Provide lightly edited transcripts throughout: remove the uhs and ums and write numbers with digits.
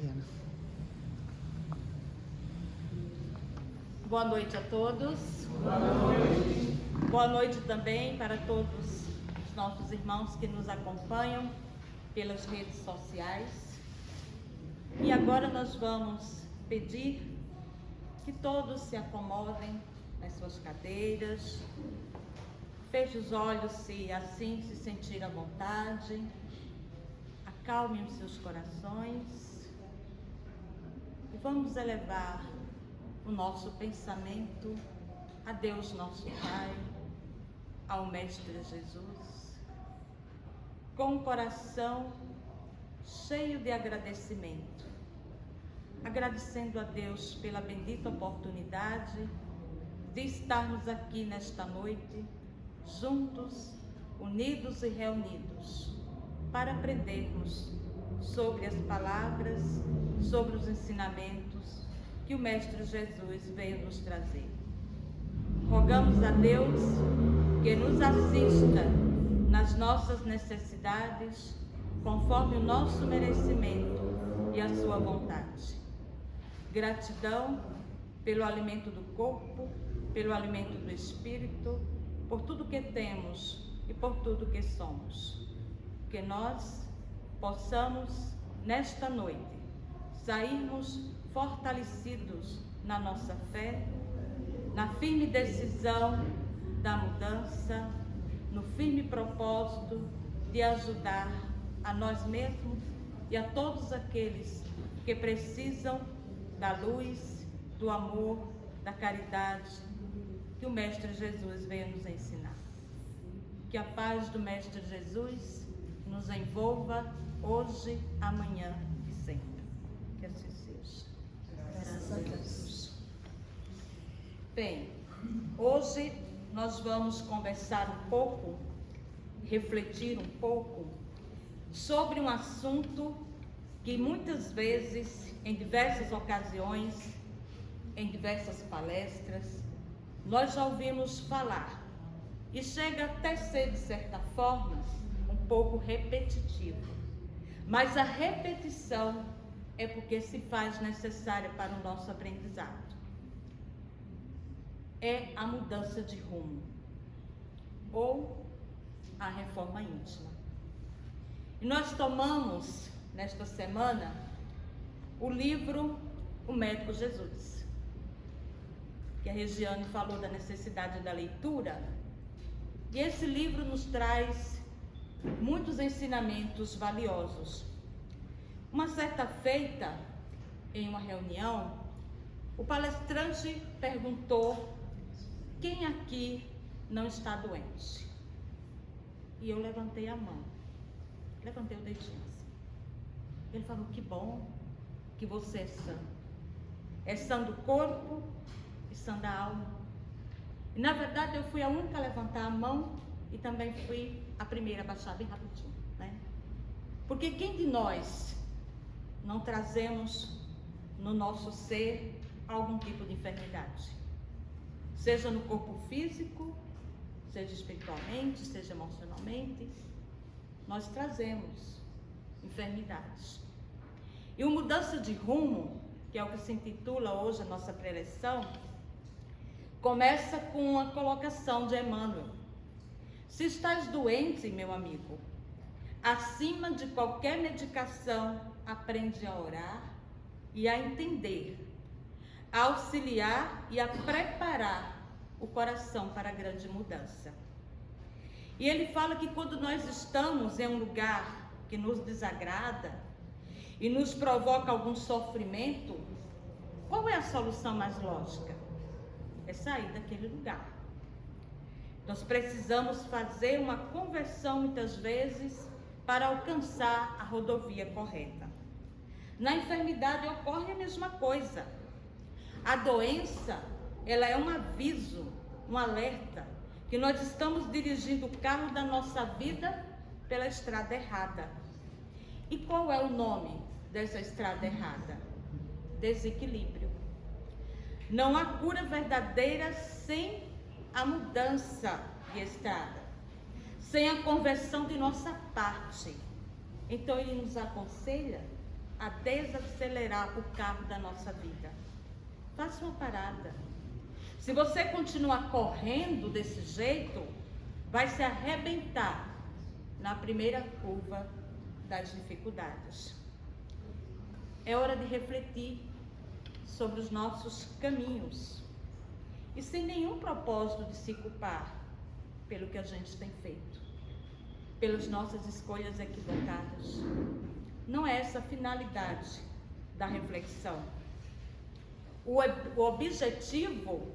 Mariana. Boa noite a todos. Boa noite. Boa noite também para todos os nossos irmãos que nos acompanham pelas redes sociais. E agora nós vamos pedir que todos se acomodem nas suas cadeiras, feche os olhos se assim se sentir à vontade, acalmem os seus corações e vamos elevar o nosso pensamento a Deus nosso Pai, ao Mestre Jesus, com o coração cheio de agradecimento, agradecendo a Deus pela bendita oportunidade de estarmos aqui nesta noite, juntos, unidos e reunidos, para aprendermos sobre as palavras, sobre os ensinamentos que o Mestre Jesus veio nos trazer. Rogamos a Deus que nos assista nas nossas necessidades, conforme o nosso merecimento e a sua vontade. Gratidão pelo alimento do corpo, pelo alimento do espírito, por tudo que temos e por tudo que somos. Que nós possamos, nesta noite, sairmos fortalecidos na nossa fé, na firme decisão da mudança, no firme propósito de ajudar a nós mesmos e a todos aqueles que precisam da luz, do amor, da caridade que o Mestre Jesus veio nos ensinar. Que a paz do Mestre Jesus nos envolva hoje, amanhã e sempre. Que assim seja. Graças a Deus. Bem, hoje nós vamos conversar um pouco, refletir um pouco sobre um assunto que muitas vezes, em diversas ocasiões, em diversas palestras, nós já ouvimos falar e chega até ser, de certa forma, um pouco repetitivo. Mas a repetição é porque se faz necessária para o nosso aprendizado. É a mudança de rumo ou a reforma íntima. E nós tomamos, nesta semana, o livro O Médico Jesus, que a Regiane falou da necessidade da leitura, e esse livro nos traz muitos ensinamentos valiosos. Uma certa feita, em uma reunião, o palestrante perguntou: quem aqui não está doente? E eu levantei a mão, levantei o dedinho assim. Ele falou: que bom que você é sã. É sã do corpo e sã da alma. E na verdade eu fui a única a levantar a mão e também fui a primeira a baixar bem rapidinho, né? Porque quem de nós não trazemos no nosso ser algum tipo de enfermidade? Seja no corpo físico, seja espiritualmente, seja emocionalmente, nós trazemos enfermidades. E o mudança de rumo, que é o que se intitula hoje a nossa preleção, começa com a colocação de Emmanuel. Se estás doente, meu amigo, acima de qualquer medicação, aprende a orar e a entender, a auxiliar e a preparar o coração para a grande mudança. E ele fala que quando nós estamos em um lugar que nos desagrada e nos provoca algum sofrimento, qual é a solução mais lógica? É sair daquele lugar. Nós precisamos fazer uma conversão muitas vezes para alcançar a rodovia correta. Na enfermidade ocorre a mesma coisa. A doença, ela é um aviso, um alerta, que nós estamos dirigindo o carro da nossa vida pela estrada errada. E qual é o nome dessa estrada errada? Desequilíbrio. Não há cura verdadeira sem a mudança de estrada, sem a conversão de nossa parte. Então ele nos aconselha a desacelerar o carro da nossa vida. Faça uma parada. Se você continuar correndo desse jeito, vai se arrebentar na primeira curva das dificuldades. É hora de refletir sobre os nossos caminhos e sem nenhum propósito de se culpar pelo que a gente tem feito, pelas nossas escolhas equivocadas. Não é essa a finalidade da reflexão. O objetivo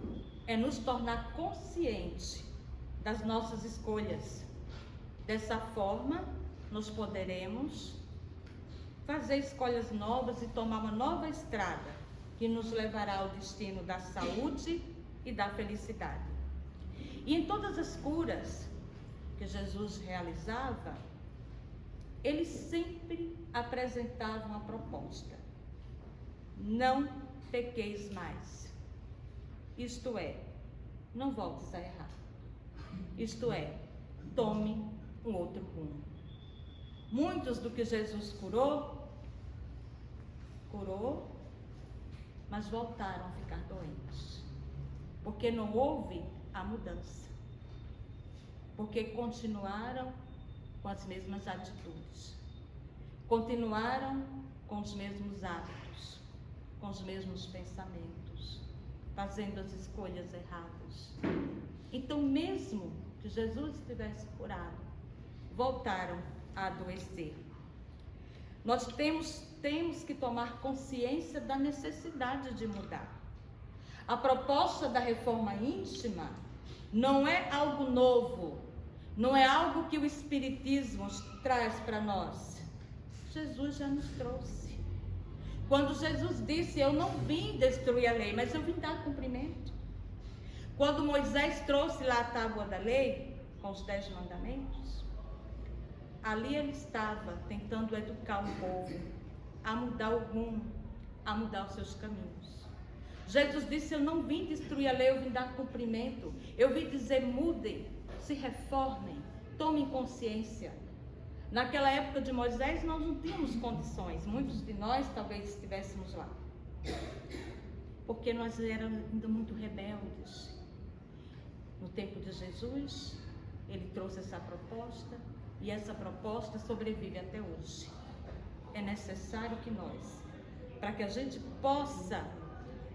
é nos tornar conscientes das nossas escolhas. Dessa forma, nós poderemos fazer escolhas novas e tomar uma nova estrada que nos levará ao destino da saúde e da felicidade. E em todas as curas que Jesus realizava, ele sempre apresentava uma proposta: não pequeis mais. Isto é, não voltes a errar. Isto é, tome um outro rumo. Muitos do que Jesus curou, mas voltaram a ficar doentes, porque não houve a mudança, porque continuaram com as mesmas atitudes, continuaram com os mesmos hábitos, com os mesmos pensamentos, fazendo as escolhas erradas. Então, mesmo que Jesus tivesse curado, voltaram a adoecer. Nós temos que tomar consciência da necessidade de mudar. A proposta da reforma íntima não é algo novo, não é algo que o Espiritismo traz para nós. Jesus já nos trouxe. Quando Jesus disse: eu não vim destruir a lei, mas eu vim dar cumprimento. Quando Moisés trouxe lá a tábua da lei, com os 10 mandamentos, ali ele estava tentando educar o povo a mudar o rumo, a mudar os seus caminhos. Jesus disse: eu não vim destruir a lei, eu vim dar cumprimento. Eu vim dizer: mudem, se reformem, tomem consciência. Naquela época de Moisés nós não tínhamos condições, muitos de nós talvez estivéssemos lá, porque nós éramos ainda muito rebeldes. No tempo de Jesus, ele trouxe essa proposta e essa proposta sobrevive até hoje. É necessário que nós, para que a gente possa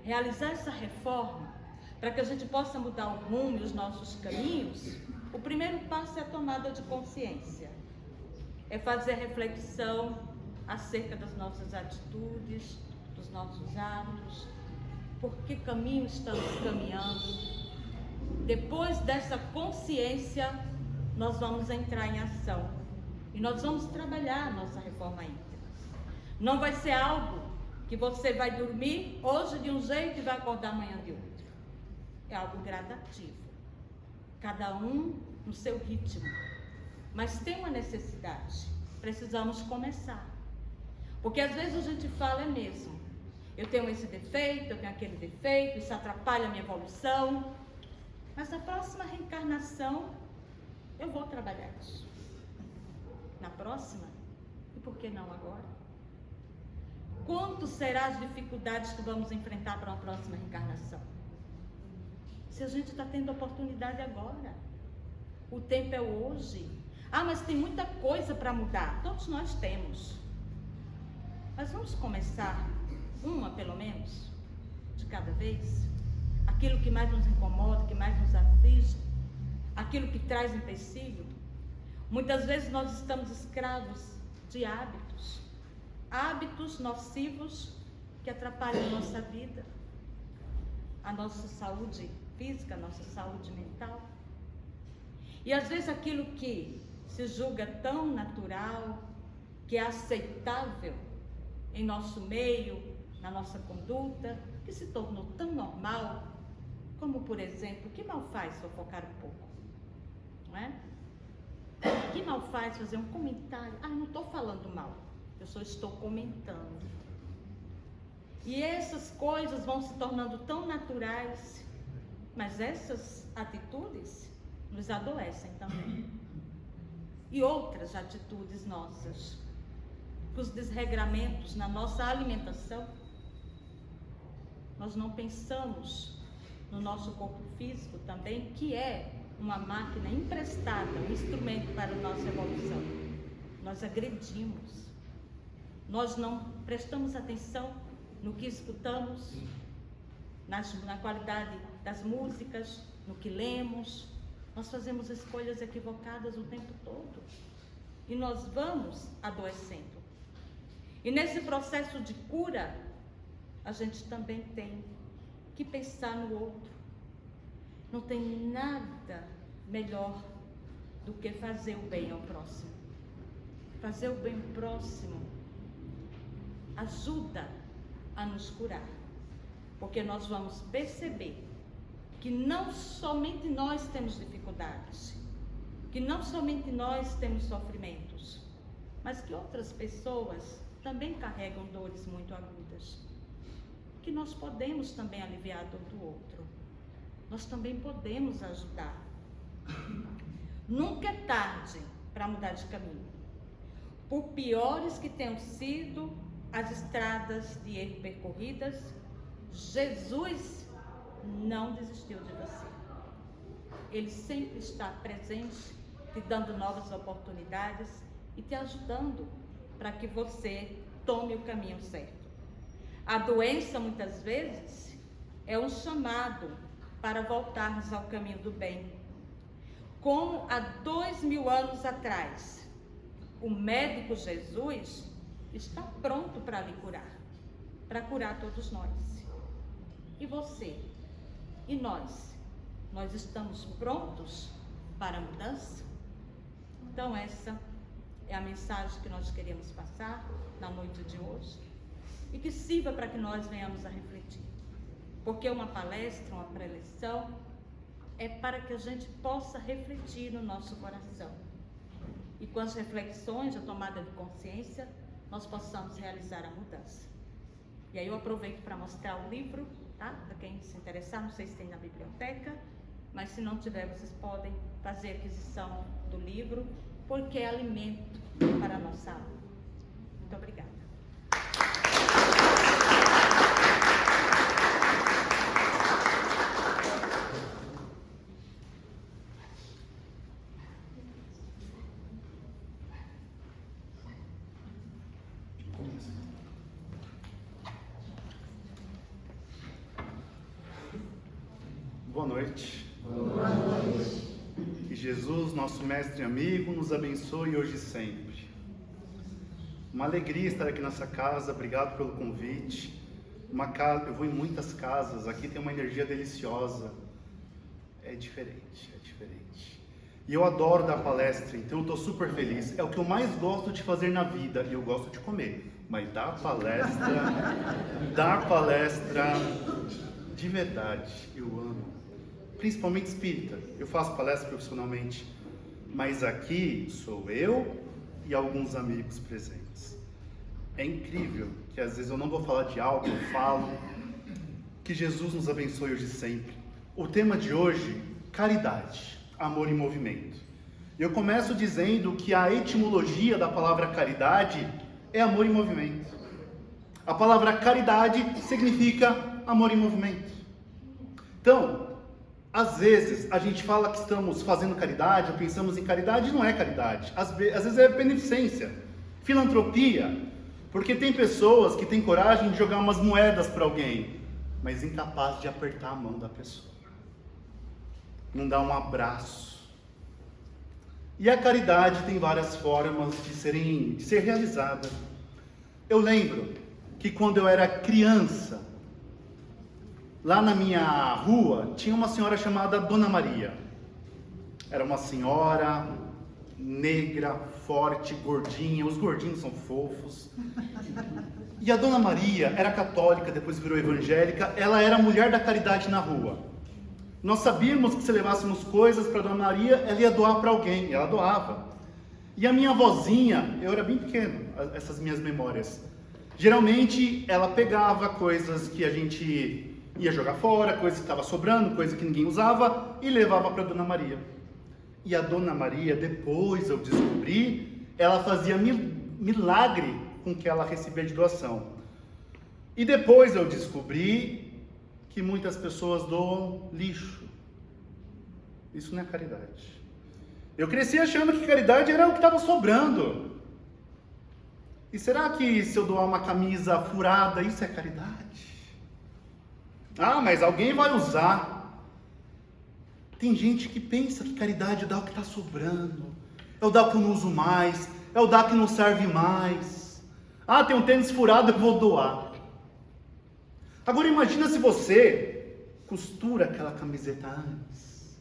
realizar essa reforma, para que a gente possa mudar o rumo e os nossos caminhos, o primeiro passo é a tomada de consciência. É fazer a reflexão acerca das nossas atitudes, dos nossos hábitos, por que caminho estamos caminhando. Depois dessa consciência, nós vamos entrar em ação e nós vamos trabalhar a nossa reforma íntima. Não vai ser algo que você vai dormir hoje de um jeito e vai acordar amanhã de outro. É algo gradativo, cada um no seu ritmo. Mas tem uma necessidade, precisamos começar. Porque às vezes a gente fala: é mesmo, eu tenho esse defeito, eu tenho aquele defeito, isso atrapalha a minha evolução. Mas na próxima reencarnação eu vou trabalhar isso. Na próxima? E por que não agora? Quanto serão as dificuldades que vamos enfrentar para uma próxima reencarnação? Se a gente está tendo oportunidade agora, o tempo é hoje. Ah, mas tem muita coisa para mudar. Todos nós temos. Mas vamos começar uma, pelo menos, de cada vez. Aquilo que mais nos incomoda, que mais nos aflige, aquilo que traz empecilho. Muitas vezes nós estamos escravos de hábitos nocivos que atrapalham a nossa vida, a nossa saúde física, a nossa saúde mental. E às vezes aquilo que se julga tão natural, que é aceitável em nosso meio, na nossa conduta, que se tornou tão normal, como por exemplo, que mal faz fofocar um pouco, não é? Que mal faz fazer um comentário? Ah, não estou falando mal, eu só estou comentando. E essas coisas vão se tornando tão naturais, mas essas atitudes nos adoecem também. E outras atitudes nossas, com os desregramentos na nossa alimentação, nós não pensamos no nosso corpo físico também, que é uma máquina emprestada, um instrumento para a nossa evolução. Nós agredimos, nós não prestamos atenção no que escutamos, na qualidade das músicas, no que lemos. Nós fazemos escolhas equivocadas o tempo todo e nós vamos adoecendo. E nesse processo de cura, a gente também tem que pensar no outro. Não tem nada melhor do que fazer o bem ao próximo. Fazer o bem ao próximo ajuda a nos curar, porque nós vamos perceber que não somente nós temos dificuldades, que não somente nós temos sofrimentos, mas que outras pessoas também carregam dores muito agudas, que nós podemos também aliviar a dor do outro, nós também podemos ajudar. Nunca é tarde para mudar de caminho, por piores que tenham sido as estradas de erro percorridas, Jesus não desistiu de você. Ele sempre está presente, te dando novas oportunidades e te ajudando para que você tome o caminho certo. A doença, muitas vezes, é um chamado para voltarmos ao caminho do bem. Como há 2000 anos atrás, o médico Jesus está pronto para lhe curar, para curar todos nós. E você? E nós? Nós estamos prontos para a mudança? Então essa é a mensagem que nós queremos passar na noite de hoje e que sirva para que nós venhamos a refletir. Porque uma palestra, uma preleção é para que a gente possa refletir no nosso coração. E com as reflexões, a tomada de consciência, nós possamos realizar a mudança. E aí eu aproveito para mostrar o livro, tá? Para quem se interessar, não sei se tem na biblioteca, mas se não tiver, vocês podem fazer aquisição do livro, porque é alimento para a nossa alma. Muito obrigada. Boa noite. Boa noite. Que Jesus, nosso mestre e amigo, nos abençoe hoje e sempre. Uma alegria estar aqui nessa casa, obrigado pelo convite. Eu vou em muitas casas, aqui tem uma energia deliciosa. É diferente, é diferente. E eu adoro dar palestra, então eu estou super feliz. É o que eu mais gosto de fazer na vida, e eu gosto de comer. Mas dar palestra de verdade, eu amo. Principalmente espírita, eu faço palestra profissionalmente, mas aqui sou eu e alguns amigos presentes. É incrível que às vezes eu não vou falar de algo, eu falo. Que Jesus nos abençoe hoje e sempre. O tema de hoje, caridade, amor em movimento. Eu começo dizendo que a etimologia da palavra caridade é amor em movimento. A palavra caridade significa amor em movimento. Então, às vezes a gente fala que estamos fazendo caridade, ou pensamos em caridade, não é caridade. Às vezes é beneficência, filantropia, porque tem pessoas que têm coragem de jogar umas moedas para alguém, mas incapaz de apertar a mão da pessoa, não dá um abraço. E a caridade tem várias formas de ser realizada. Eu lembro que quando eu era criança, lá na minha rua, tinha uma senhora chamada Dona Maria. Era uma senhora negra, forte, gordinha. Os gordinhos são fofos. E a Dona Maria era católica, depois virou evangélica. Ela era a mulher da caridade na rua. Nós sabíamos que se levássemos coisas para Dona Maria, ela ia doar para alguém. E ela doava. E a minha avózinha, eu era bem pequeno, essas minhas memórias. Geralmente, ela pegava coisas que a gente ia jogar fora, coisa que estava sobrando, coisa que ninguém usava, e levava para Dona Maria. E a Dona Maria, depois eu descobri, ela fazia milagre com o que ela recebia de doação. E depois eu descobri que muitas pessoas doam lixo. Isso não é caridade. Eu cresci achando que caridade era o que estava sobrando. E será que se eu doar uma camisa furada, isso é caridade? Ah, mas alguém vai usar. Tem gente que pensa que caridade é dar o que está sobrando, é o dar o que eu não uso mais, é o dar que não serve mais. Ah, tem um tênis furado, eu vou doar. Agora imagina se você costura aquela camiseta antes.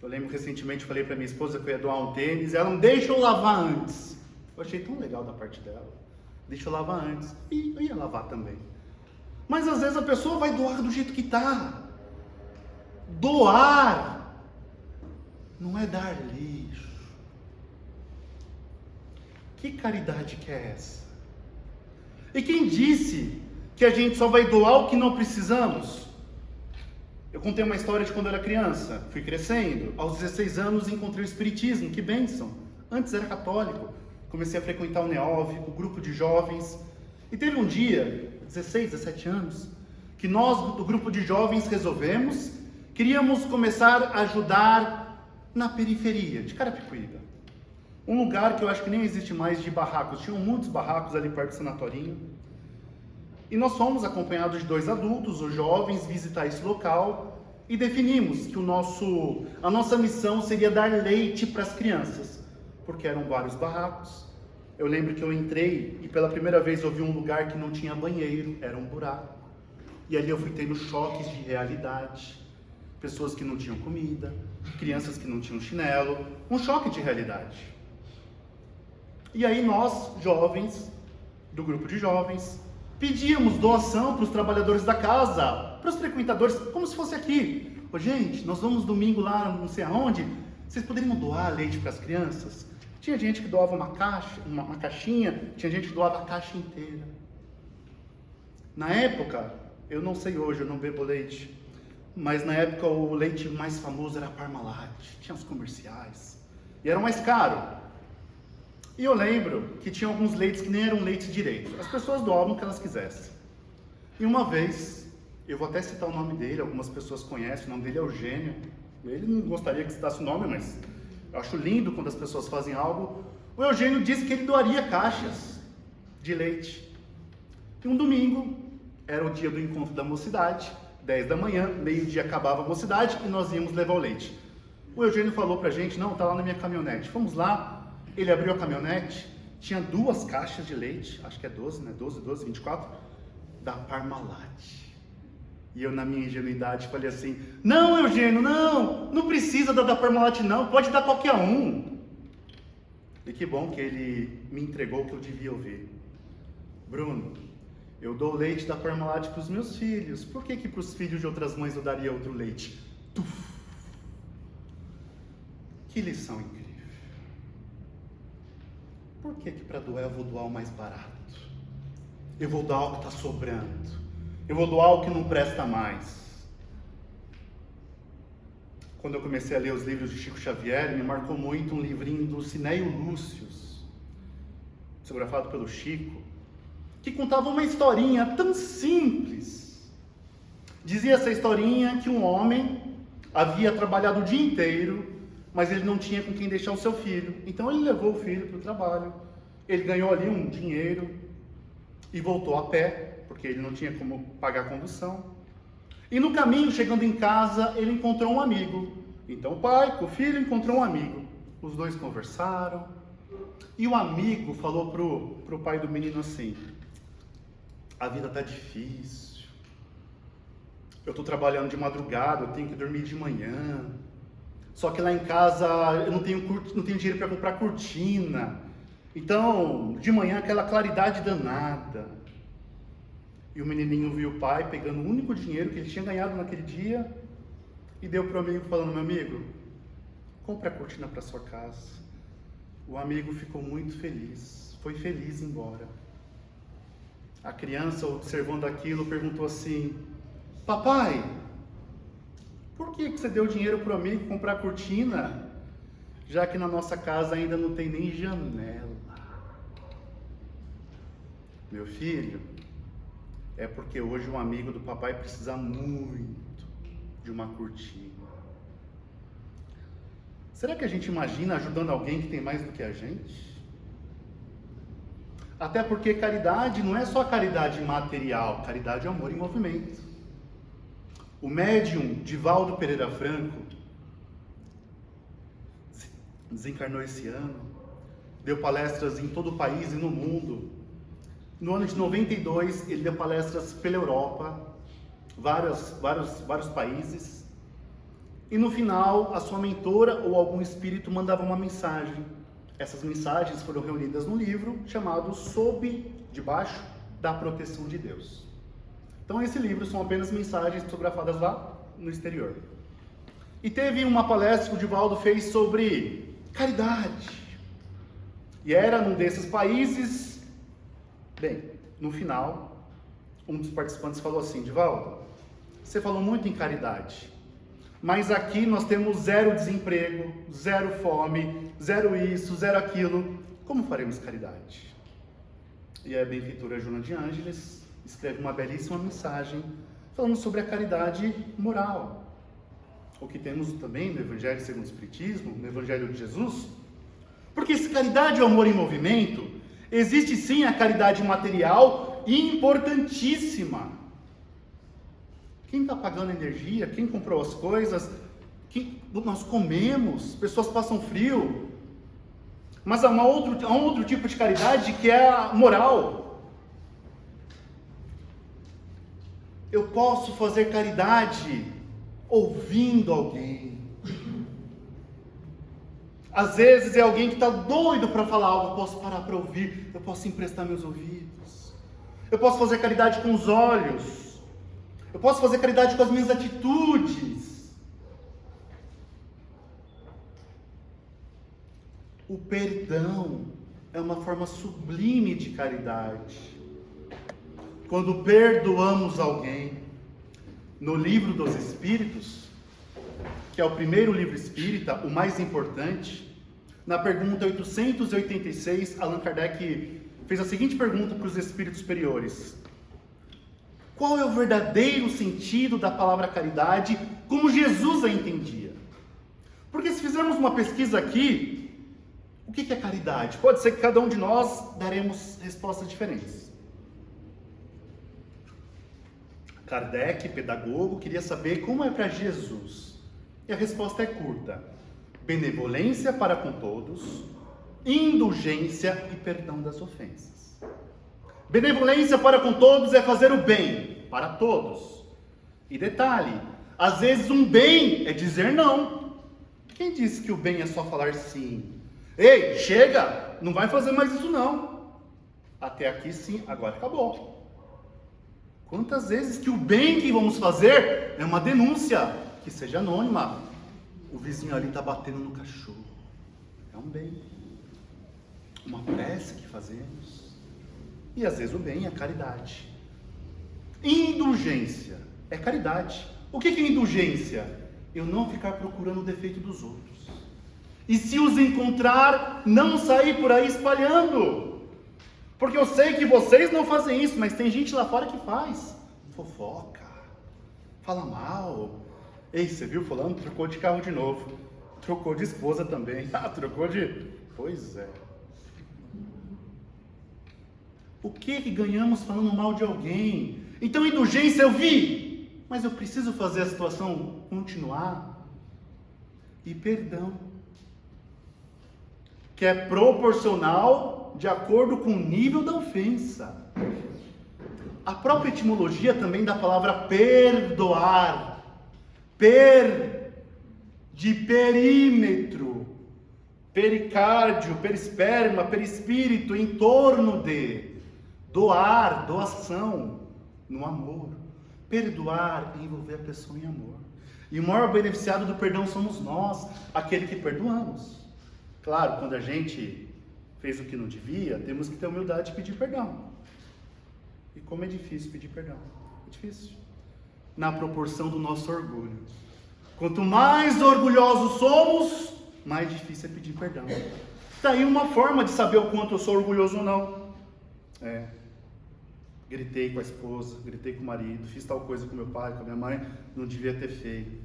Eu lembro recentemente, falei para minha esposa que eu ia doar um tênis, ela não deixa eu lavar antes. Eu achei tão legal da parte dela. Deixa eu lavar antes. E eu ia lavar também. Mas às vezes a pessoa vai doar do jeito que está. Doar não é dar lixo. Que caridade que é essa? E quem disse que a gente só vai doar o que não precisamos? Eu contei uma história de quando eu era criança. Fui crescendo. Aos 16 anos encontrei o Espiritismo. Que bênção. Antes era católico. Comecei a frequentar o NEOV, o grupo de jovens. E teve um dia, 16, 17 anos, que nós do grupo de jovens queríamos começar a ajudar na periferia de Carapicuíba. Um lugar que eu acho que nem existe mais de barracos. Tinham muitos barracos ali perto do sanatorinho. E nós fomos acompanhados de 2 adultos, os jovens, visitar esse local e definimos que a nossa missão seria dar leite para as crianças, porque eram vários barracos. Eu lembro que eu entrei e pela primeira vez eu vi um lugar que não tinha banheiro, era um buraco. E ali eu fui tendo choques de realidade. Pessoas que não tinham comida, crianças que não tinham chinelo, um choque de realidade. E aí nós, jovens, do grupo de jovens, pedíamos doação para os trabalhadores da casa, para os frequentadores, como se fosse aqui. Ô, gente, nós vamos domingo lá, não sei aonde, vocês poderiam doar leite para as crianças? Tinha gente que doava uma caixinha, tinha gente que doava a caixa inteira. Na época, eu não sei hoje, eu não bebo leite, mas na época o leite mais famoso era a Parmalat, tinha os comerciais, e era mais caro. E eu lembro que tinha alguns leites que nem eram leites direito, as pessoas doavam o que elas quisessem. E uma vez, eu vou até citar o nome dele, algumas pessoas conhecem, o nome dele é Eugênio, ele não gostaria que citasse o nome, mas eu acho lindo quando as pessoas fazem algo. O Eugênio disse que ele doaria caixas de leite. E um domingo, era o dia do encontro da mocidade, 10 da manhã, meio-dia acabava a mocidade e nós íamos levar o leite. O Eugênio falou pra gente, não, tá lá na minha caminhonete. Fomos lá, ele abriu a caminhonete, tinha 2 caixas de leite, acho que é 12, né? 12, 24, da Parmalat. E eu, na minha ingenuidade, falei assim, não, Eugênio, não precisa da Parmalat não, pode dar qualquer um. E que bom que ele me entregou o que eu devia ouvir. Bruno, eu dou leite da Parmalat para os meus filhos, por que para os filhos de outras mães eu daria outro leite? Tuf. Que lição incrível. Por que para doar eu vou doar o mais barato? Eu vou doar o que está sobrando. Eu vou doar o que não presta mais. Quando eu comecei a ler os livros de Chico Xavier, me marcou muito um livrinho do Cinéio Lúcius, psicografado pelo Chico, que contava uma historinha tão simples. Dizia essa historinha que um homem havia trabalhado o dia inteiro, mas ele não tinha com quem deixar o seu filho. Então ele levou o filho para o trabalho, ele ganhou ali um dinheiro e voltou a pé, porque ele não tinha como pagar a condução. E no caminho, chegando em casa, ele encontrou um amigo. Então o pai, com o filho, encontrou um amigo. Os dois conversaram. E o amigo falou pro pai do menino assim, a vida tá difícil. Eu estou trabalhando de madrugada, eu tenho que dormir de manhã. Só que lá em casa eu não tenho dinheiro para comprar cortina. Então, de manhã, aquela claridade danada. E o menininho viu o pai pegando o único dinheiro que ele tinha ganhado naquele dia e deu para o amigo falando, meu amigo, compra a cortina para sua casa. O amigo ficou muito feliz, foi feliz embora. A criança, observando aquilo, perguntou assim, papai, por que você deu dinheiro para o amigo comprar cortina, já que na nossa casa ainda não tem nem janela? Meu filho, é porque hoje um amigo do papai precisa muito de uma cortina. Será que a gente imagina ajudando alguém que tem mais do que a gente? Até porque caridade não é só caridade material, caridade é amor em movimento. O médium Divaldo Pereira Franco desencarnou esse ano, deu palestras em todo o país e no mundo. No ano de 92, ele deu palestras pela Europa, vários países. E no final, a sua mentora ou algum espírito mandava uma mensagem. Essas mensagens foram reunidas num livro chamado Sob Debaixo da Proteção de Deus. Então, esse livro são apenas mensagens psicografadas lá no exterior. E teve uma palestra que o Divaldo fez sobre caridade. E era num desses países. Bem, no final, um dos participantes falou assim: Divaldo, você falou muito em caridade, mas aqui nós temos 0 desemprego, 0 fome, 0 isso, 0 aquilo. Como faremos caridade? E a benfeitora Joana de Ângeles escreve uma belíssima mensagem falando sobre a caridade moral. O que temos também no Evangelho segundo o Espiritismo, no Evangelho de Jesus. Porque se caridade é o amor em movimento, existe sim a caridade material importantíssima. Quem está pagando energia, quem comprou as coisas, nós comemos, pessoas passam frio. Mas há um outro tipo de caridade que é a moral. Eu posso fazer caridade ouvindo alguém. Às vezes é alguém que está doido para falar algo, eu posso parar para ouvir, eu posso emprestar meus ouvidos. Eu posso fazer caridade com os olhos. Eu posso fazer caridade com as minhas atitudes. O perdão é uma forma sublime de caridade. Quando perdoamos alguém, no Livro dos Espíritos, que é o primeiro livro espírita, o mais importante, na pergunta 886, Allan Kardec fez a seguinte pergunta para os espíritos superiores: qual é o verdadeiro sentido da palavra caridade como Jesus a entendia? Porque se fizermos uma pesquisa aqui, o que é caridade? Pode ser que cada um de nós daremos respostas diferentes. Kardec, pedagogo, queria saber como é para Jesus. E a resposta é curta: benevolência para com todos, indulgência e perdão das ofensas. Benevolência para com todos é fazer o bem para todos. E detalhe, às vezes um bem é dizer não. Quem disse que o bem é só falar sim? Ei, chega, não vai fazer mais isso não. Até aqui sim, agora acabou. Quantas vezes que o bem que vamos fazer é uma denúncia, que seja anônima. O vizinho ali está batendo no cachorro. É um bem. Uma prece que fazemos. E às vezes o bem é caridade. Indulgência é caridade. O que é indulgência? Eu não ficar procurando o defeito dos outros. E se os encontrar, não sair por aí espalhando. Porque eu sei que vocês não fazem isso, mas tem gente lá fora que faz. Fofoca, fala mal. Ei, você viu fulano? Trocou de carro de novo. Trocou de esposa também. Trocou de... Pois é. O que ganhamos falando mal de alguém? Então indulgência eu vi, mas eu preciso fazer a situação continuar. E perdão, que é proporcional de acordo com o nível da ofensa. A própria etimologia também da palavra perdoar, de perímetro, pericárdio, perisperma, perispírito, em torno de, doar, doação, no amor. Perdoar é envolver a pessoa em amor. E o maior beneficiado do perdão somos nós, aquele que perdoamos. Claro, quando a gente fez o que não devia, temos que ter humildade de pedir perdão. E como é difícil pedir perdão. É difícil. Na proporção do nosso orgulho. Quanto mais orgulhosos somos, mais difícil é pedir perdão. Está aí uma forma de saber o quanto eu sou orgulhoso ou não. Gritei com a esposa, gritei com o marido, fiz tal coisa com meu pai, com a minha mãe, não devia ter feito.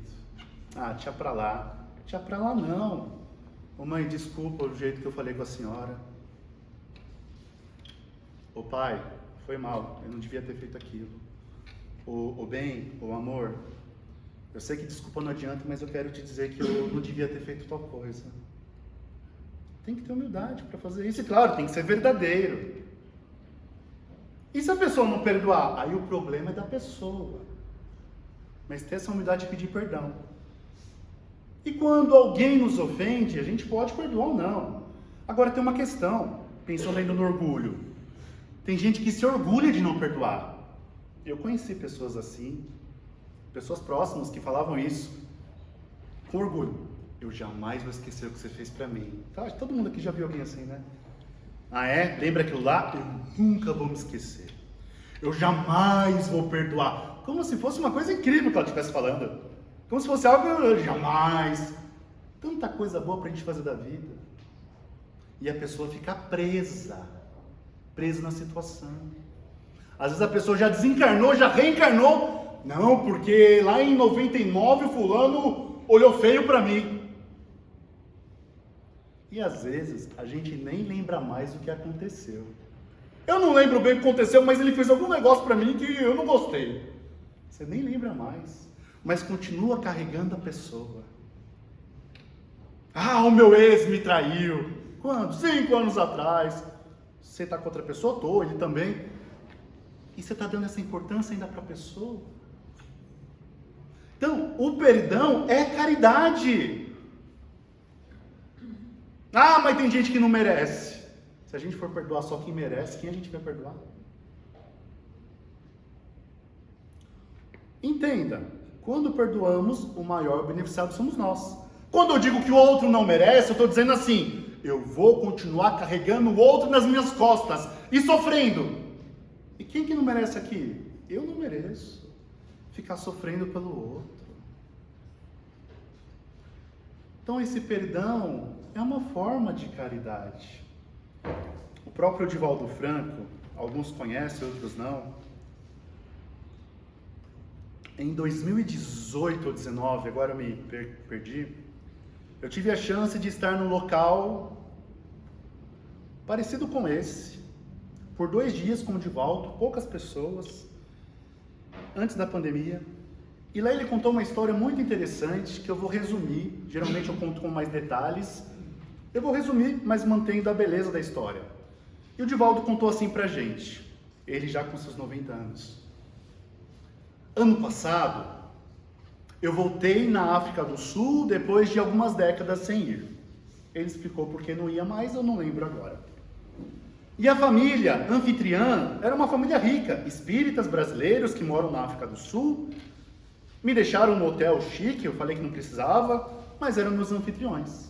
Ah, tinha pra lá. Tinha pra lá não. Ô mãe, desculpa o jeito que eu falei com a senhora. Ô pai, foi mal, eu não devia ter feito aquilo. Ô bem, ô amor, eu sei que desculpa não adianta, mas eu quero te dizer que eu não devia ter feito tal coisa. Tem que ter humildade para fazer isso. E claro, tem que ser verdadeiro. E se a pessoa não perdoar? Aí o problema é da pessoa. Mas ter essa humildade de pedir perdão. E quando alguém nos ofende, a gente pode perdoar ou não. Agora tem uma questão, pensando ainda no orgulho. Tem gente que se orgulha de não perdoar. Eu conheci pessoas assim, pessoas próximas que falavam isso com orgulho. Eu jamais vou esquecer o que você fez pra mim. Tá, todo mundo aqui já viu alguém assim, né? Ah é? Lembra aquilo lá? Eu nunca vou me esquecer. Eu jamais vou perdoar. Como se fosse uma coisa incrível que ela estivesse falando. Como se fosse algo que eu jamais. Tanta coisa boa pra gente fazer da vida. E a pessoa fica presa na situação. Às vezes a pessoa já desencarnou, já reencarnou. Não, porque lá em 99 o fulano olhou feio pra mim. E às vezes a gente nem lembra mais o que aconteceu. Eu não lembro bem o que aconteceu, mas ele fez algum negócio pra mim que eu não gostei. Você nem lembra mais, mas continua carregando a pessoa. Ah, o meu ex me traiu. Quando? 5 anos atrás. Você está com outra pessoa? Tô, ele também. E você está dando essa importância ainda para a pessoa? Então, o perdão é caridade. Ah, mas tem gente que não merece. Se a gente for perdoar só quem merece, quem a gente vai perdoar? Entenda, quando perdoamos, o maior beneficiado somos nós. Quando eu digo que o outro não merece, eu estou dizendo assim, eu vou continuar carregando o outro nas minhas costas e sofrendo. E quem que não merece aqui? Eu não mereço ficar sofrendo pelo outro. Então esse perdão é uma forma de caridade. O próprio Divaldo Franco, alguns conhecem, outros não. Em 2018 ou 2019, agora eu me perdi, eu tive a chance de estar num local parecido com esse, por 2 dias com o Divaldo, poucas pessoas, antes da pandemia. E lá ele contou uma história muito interessante que eu vou resumir, geralmente eu conto com mais detalhes. Eu vou resumir, mas mantendo a beleza da história. E o Divaldo contou assim pra gente, ele já com seus 90 anos. Ano passado, eu voltei na África do Sul depois de algumas décadas sem ir. Ele explicou por que não ia mais, eu não lembro agora. E a família anfitriã era uma família rica, espíritas brasileiros que moram na África do Sul. Me deixaram no hotel chique, eu falei que não precisava, mas eram meus anfitriões.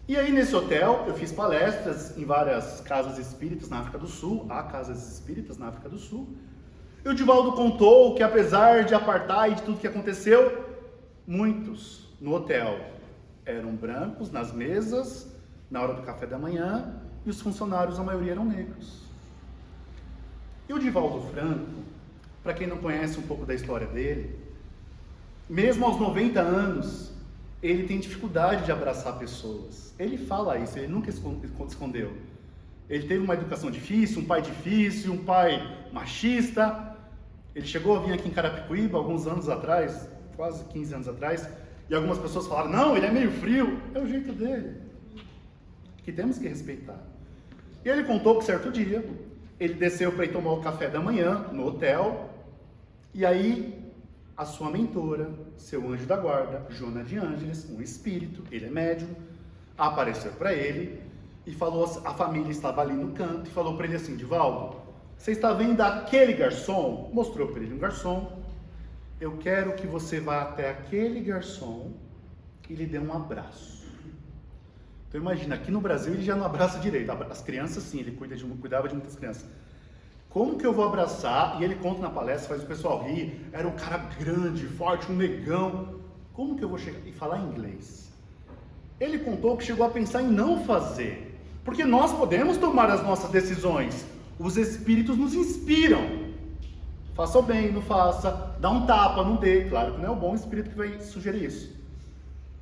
E aí nesse hotel eu fiz palestras em várias casas espíritas na África do Sul, há casas espíritas na África do Sul. E o Divaldo contou que apesar de apartheid e tudo que aconteceu, muitos no hotel eram brancos nas mesas, na hora do café da manhã, e os funcionários, a maioria, eram negros. E o Divaldo Franco, para quem não conhece um pouco da história dele, mesmo aos 90 anos, ele tem dificuldade de abraçar pessoas. Ele fala isso, ele nunca escondeu. Ele teve uma educação difícil, um pai machista. Ele chegou a vir aqui em Carapicuíba alguns anos atrás, quase 15 anos atrás, e algumas pessoas falaram, não, ele é meio frio. É o jeito dele, que temos que respeitar. E ele contou que certo dia, ele desceu para ir tomar o café da manhã no hotel, e aí a sua mentora, seu anjo da guarda, Joana de Ângeles, um espírito, ele é médium, apareceu para ele e falou, a família estava ali no canto, e falou para ele assim, Divaldo, você está vendo aquele garçom? Mostrou para ele um garçom. Eu quero que você vá até aquele garçom e lhe dê um abraço. Então imagina, aqui no Brasil ele já não abraça direito. As crianças sim, ele cuidava de muitas crianças. Como que eu vou abraçar? E ele conta na palestra, faz o pessoal rir. Era um cara grande, forte, um negão. Como que eu vou chegar e falar inglês? Ele contou que chegou a pensar em não fazer. Porque nós podemos tomar as nossas decisões. Os espíritos nos inspiram. Faça o bem, não faça. Dá um tapa, não dê. Claro que não é o bom espírito que vai sugerir isso.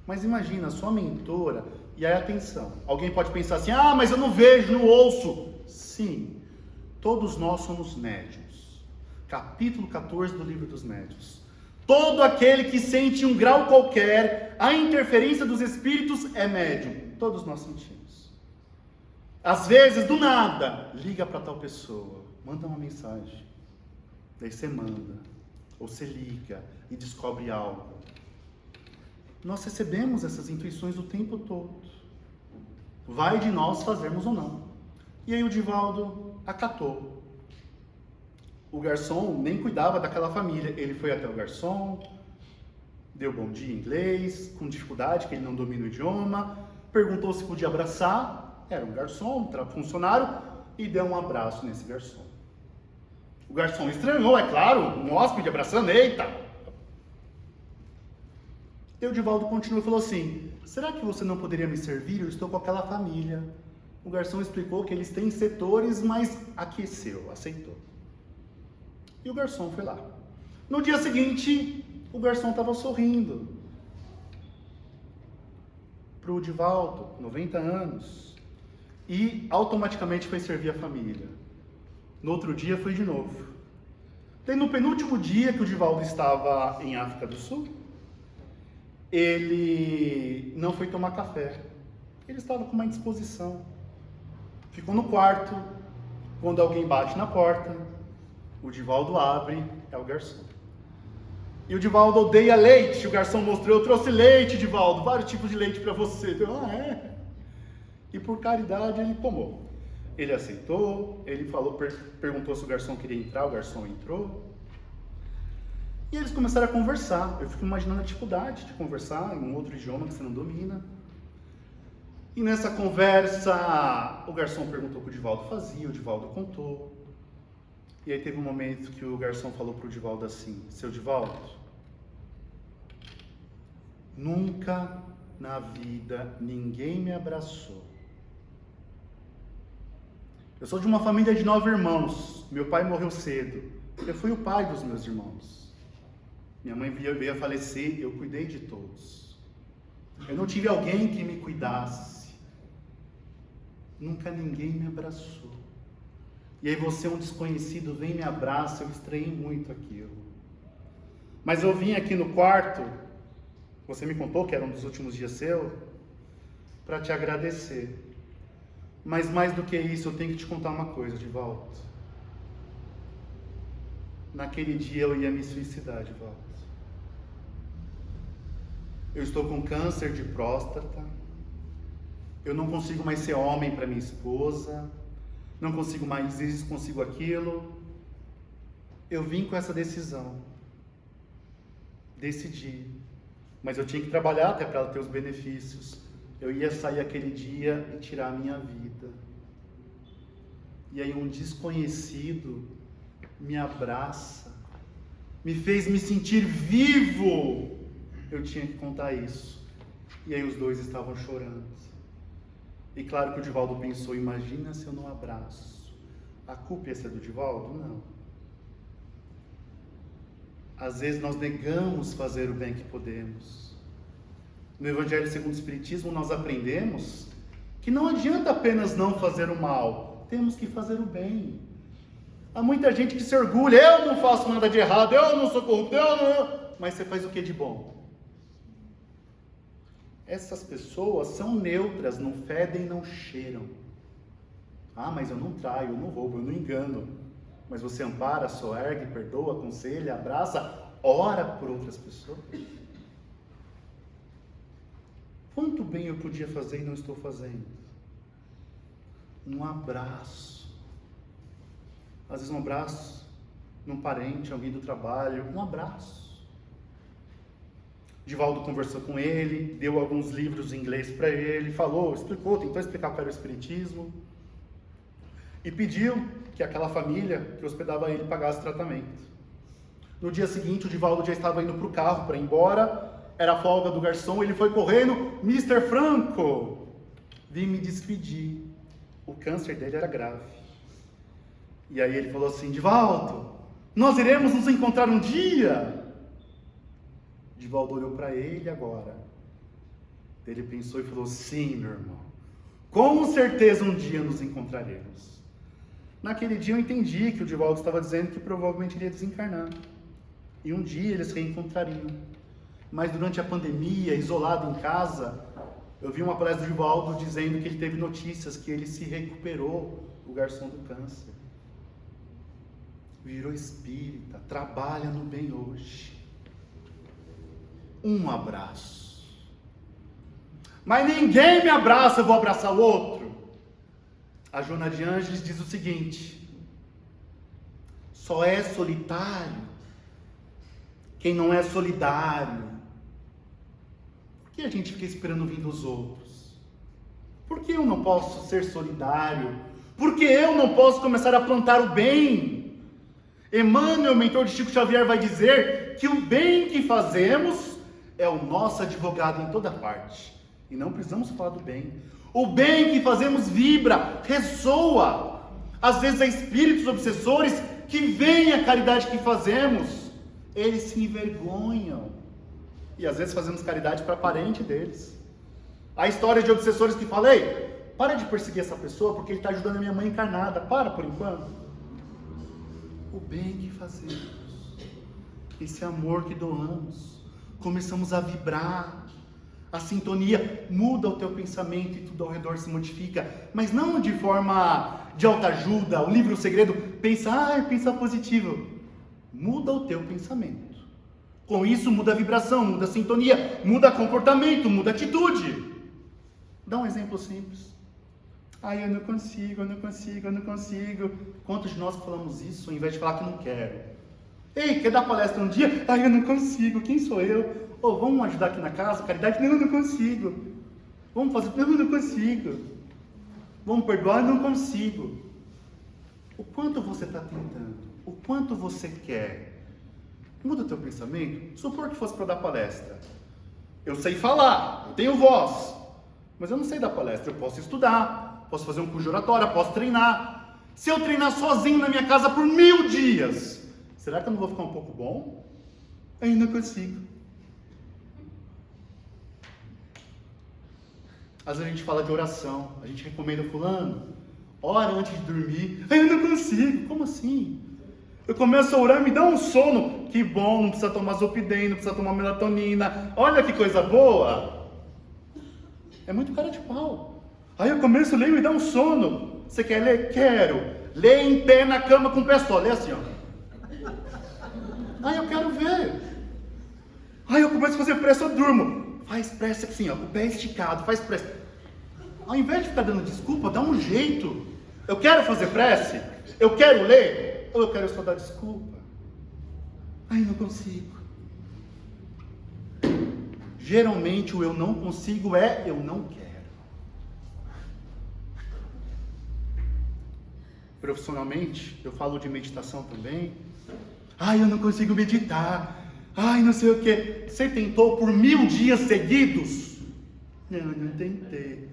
Mas imagina, a sua mentora, e aí atenção. Alguém pode pensar assim, mas eu não vejo, não ouço. Sim, todos nós somos médiuns. Capítulo 14 do Livro dos Médiuns. Todo aquele que sente um grau qualquer, a interferência dos espíritos é médium. Todos nós sentimos. Às vezes, do nada, liga para tal pessoa, manda uma mensagem. Daí você manda, ou você liga e descobre algo. Nós recebemos essas intuições o tempo todo. Vai de nós fazermos ou não. E aí o Divaldo acatou. O garçom nem cuidava daquela família. Ele foi até o garçom, deu bom dia em inglês, com dificuldade, que ele não domina o idioma, perguntou se podia abraçar. Era um garçom, um funcionário, e deu um abraço nesse garçom. O garçom estranhou, é claro, um hóspede abraçando, eita! E o Divaldo continuou e falou assim, será que você não poderia me servir? Eu estou com aquela família. O garçom explicou que eles têm setores, mas aqueceu, aceitou. E o garçom foi lá. No dia seguinte, o garçom estava sorrindo para o Divaldo, 90 anos, e automaticamente foi servir a família. No outro dia foi de novo. Daí no penúltimo dia que o Divaldo estava em África do Sul, ele não foi tomar café. Ele estava com uma indisposição. Ficou no quarto. Quando alguém bate na porta, o Divaldo abre, é o garçom. E o Divaldo odeia leite. O garçom mostrou, eu trouxe leite, Divaldo, vários tipos de leite para você. Eu, é? E por caridade ele tomou. Ele aceitou, ele falou, perguntou se o garçom queria entrar, o garçom entrou. E eles começaram a conversar. Eu fico imaginando a dificuldade de conversar em um outro idioma que você não domina. E nessa conversa, o garçom perguntou o que o Divaldo fazia, o Divaldo contou. E aí teve um momento que o garçom falou para o Divaldo assim, seu Divaldo, nunca na vida ninguém me abraçou. Eu sou de uma família de 9 irmãos, meu pai morreu cedo, eu fui o pai dos meus irmãos. Minha mãe veio a falecer, eu cuidei de todos. Eu não tive alguém que me cuidasse. Nunca ninguém me abraçou. E aí você, um desconhecido, vem e me abraça, eu estranhei muito aquilo. Mas eu vim aqui no quarto, você me contou que era um dos últimos dias seu, para te agradecer. Mas mais do que isso, eu tenho que te contar uma coisa, Divaldo. Naquele dia eu ia me suicidar, Divaldo. Eu estou com câncer de próstata. Eu não consigo mais ser homem para minha esposa. Não consigo mais isso, consigo aquilo. Eu vim com essa decisão. Decidi. Mas eu tinha que trabalhar até para ela ter os benefícios. Eu ia sair aquele dia e tirar a minha vida. E aí um desconhecido me abraça. Me fez me sentir vivo. Eu tinha que contar isso. E aí os dois estavam chorando. E claro que o Divaldo pensou, imagina se eu não abraço. A culpa ia ser do Divaldo? Não. Às vezes nós negamos fazer o bem que podemos. No Evangelho segundo o Espiritismo nós aprendemos que não adianta apenas não fazer o mal, temos que fazer o bem. Há muita gente que se orgulha, eu não faço nada de errado, eu não sou corrupto, mas você faz o que de bom? Essas pessoas são neutras, não fedem, não cheiram. Mas eu não traio, eu não roubo, eu não engano. Mas você ampara, soergue, perdoa, aconselha, abraça, ora por outras pessoas. Quanto bem eu podia fazer e não estou fazendo? Um abraço. Às vezes um abraço num parente, alguém do trabalho, um abraço. Divaldo conversou com ele, deu alguns livros em inglês para ele, falou, explicou, tentou explicar o que era o Espiritismo e pediu que aquela família que hospedava ele pagasse tratamento. No dia seguinte, o Divaldo já estava indo para o carro para ir embora, era a folga do garçom, ele foi correndo, Mr. Franco, vim me despedir. O câncer dele era grave. E aí ele falou assim: Divaldo, nós iremos nos encontrar um dia. Divaldo olhou para ele agora. Ele pensou e falou: sim, meu irmão, com certeza um dia nos encontraremos. Naquele dia eu entendi que o Divaldo estava dizendo que provavelmente iria desencarnar. E um dia eles se reencontrariam. Mas durante a pandemia, isolado em casa, eu vi uma palestra do Divaldo dizendo que ele teve notícias que ele se recuperou, o garçom do câncer. Virou espírita, trabalha no bem hoje. Um abraço. Mas ninguém me abraça, eu vou abraçar o outro. A Joana de Ângeles diz o seguinte: só é solitário quem não é solidário. Por que a gente fica esperando vir dos outros? Por que eu não posso ser solidário? Por que eu não posso começar a plantar o bem? Emmanuel, mentor de Chico Xavier, vai dizer que o bem que fazemos é o nosso advogado em toda parte. E não precisamos falar do bem. O bem que fazemos vibra, ressoa. Às vezes há espíritos obsessores que veem a caridade que fazemos, eles se envergonham. E às vezes fazemos caridade para parente deles. A história de obsessores que falei: para de perseguir essa pessoa porque ele está ajudando a minha mãe encarnada. Para por enquanto. O bem que fazemos, esse amor que doamos, começamos a vibrar. A sintonia muda o teu pensamento e tudo ao redor se modifica, mas não de forma de autoajuda. O livro O Segredo pensa positivo. Muda o teu pensamento. Com isso muda a vibração, muda a sintonia, muda comportamento, muda atitude. Dá um exemplo simples. Eu não consigo. Quantos de nós falamos isso ao invés de falar que não quero? Ei, quer dar palestra um dia? Eu não consigo, quem sou eu? Vamos ajudar aqui na casa, caridade? Não, eu não consigo. Vamos fazer? Não, eu não consigo. Vamos perdoar? Eu não consigo. O quanto você está tentando? O quanto você quer? Muda o teu pensamento. Supor que fosse para dar palestra. Eu sei falar, eu tenho voz, mas eu não sei dar palestra. Eu posso estudar, posso fazer um curso de oratória, posso treinar. Se eu treinar sozinho na minha casa por 1000 dias, será que eu não vou ficar um pouco bom? Eu não consigo. Às vezes a gente fala de oração, a gente recomenda fulano, ora antes de dormir. Eu não consigo. Como assim? Eu começo a orar e me dá um sono. Que bom, não precisa tomar Zolpidem, não precisa tomar melatonina. Olha que coisa boa. É muito cara de pau. Aí eu começo a ler e me dá um sono. Você quer ler? Quero. Lê em pé na cama com o pé só. Lê assim, ó. Eu quero ver. Aí eu começo a fazer prece, eu durmo. Faz prece assim, ó, com o pé esticado, faz prece. Ao invés de ficar dando desculpa, dá um jeito. Eu quero fazer prece, eu quero ler, ou eu quero só dar desculpa? Não consigo. Geralmente o eu não consigo é eu não quero. Profissionalmente, eu falo de meditação também. Eu não consigo meditar. Não sei o que. Você tentou por 1000 dias seguidos? Não tentei.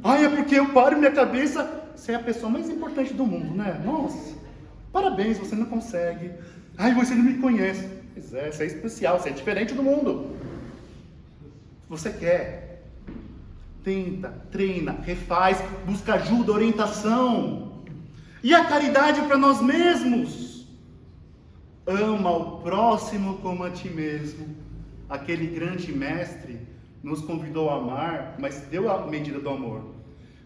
É porque eu paro minha cabeça. Você é a pessoa mais importante do mundo, né? Nossa, parabéns, você não consegue. Você não me conhece. Pois é, você é especial, você é diferente do mundo. Você quer, tenta, treina, refaz, busca ajuda, orientação. E a caridade para nós mesmos. Ama o próximo como a ti mesmo. Aquele grande mestre nos convidou a amar, mas deu a medida do amor.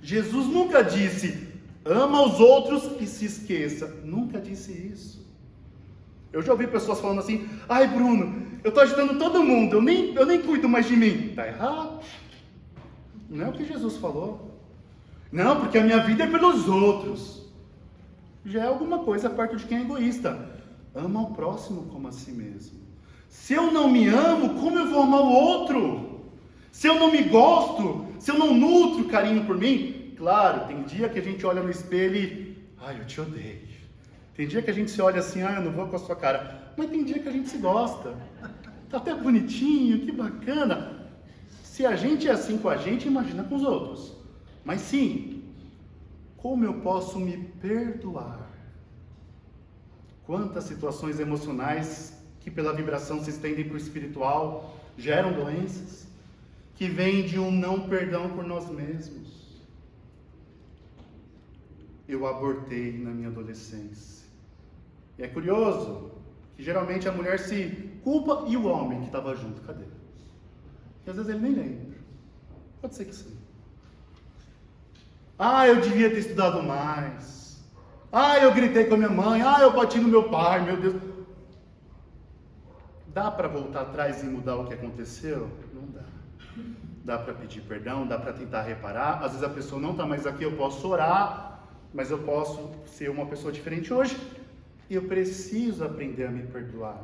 Jesus nunca disse, ama os outros e se esqueça. Nunca disse isso. Eu já ouvi pessoas falando assim, Bruno, eu estou ajudando todo mundo, eu nem cuido mais de mim. Está errado. Não é o que Jesus falou. Não, porque a minha vida é pelos outros. Já é alguma coisa perto de quem é egoísta. Ama o próximo como a si mesmo. Se eu não me amo, como eu vou amar o outro? Se eu não me gosto, se eu não nutro carinho por mim? Claro, tem dia que a gente olha no espelho e... eu te odeio. Tem dia que a gente se olha assim, eu não vou com a sua cara. Mas tem dia que a gente se gosta. Tá até bonitinho, que bacana. Se a gente é assim com a gente, imagina com os outros. Mas sim, Como eu posso me perdoar? Quantas situações emocionais que pela vibração se estendem para o espiritual geram doenças que vêm de um não perdão por nós mesmos. Eu abortei na minha adolescência. E é curioso que geralmente a mulher se culpa e o homem que estava junto, cadê? E às vezes ele nem lembra. Pode ser que sim. Eu devia ter estudado mais. Eu gritei com a minha mãe. Eu bati no meu pai, meu Deus. Dá para voltar atrás e mudar o que aconteceu? Não dá. Dá para pedir perdão, dá para tentar reparar. Às vezes a pessoa não está mais aqui, eu posso orar, mas eu posso ser uma pessoa diferente hoje. E eu preciso aprender a me perdoar.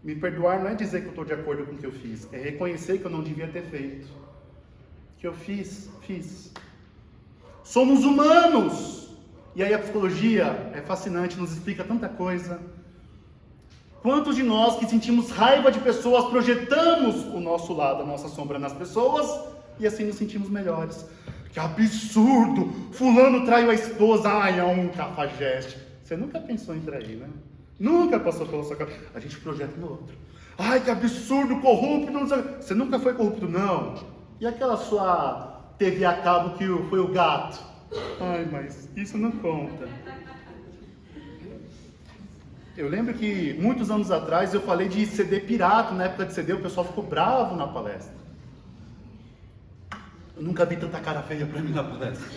Me perdoar não é dizer que eu estou de acordo com o que eu fiz, é reconhecer que eu não devia ter feito. O que eu fiz. Somos humanos! E aí a psicologia é fascinante, nos explica tanta coisa. Quantos de nós que sentimos raiva de pessoas, projetamos o nosso lado, a nossa sombra nas pessoas, e assim nos sentimos melhores. Que absurdo! Fulano traiu a esposa, é um cafajeste. Você nunca pensou em trair, né? Nunca passou pela sua cabeça. A gente projeta no outro. Que absurdo, corrupto, não sei. Você nunca foi corrupto, não. E aquela sua TV a cabo que foi o gato? Mas isso não conta. Eu lembro que muitos anos atrás eu falei de CD pirata. Na época de CD o pessoal ficou bravo na palestra. Eu nunca vi tanta cara feia pra mim na palestra.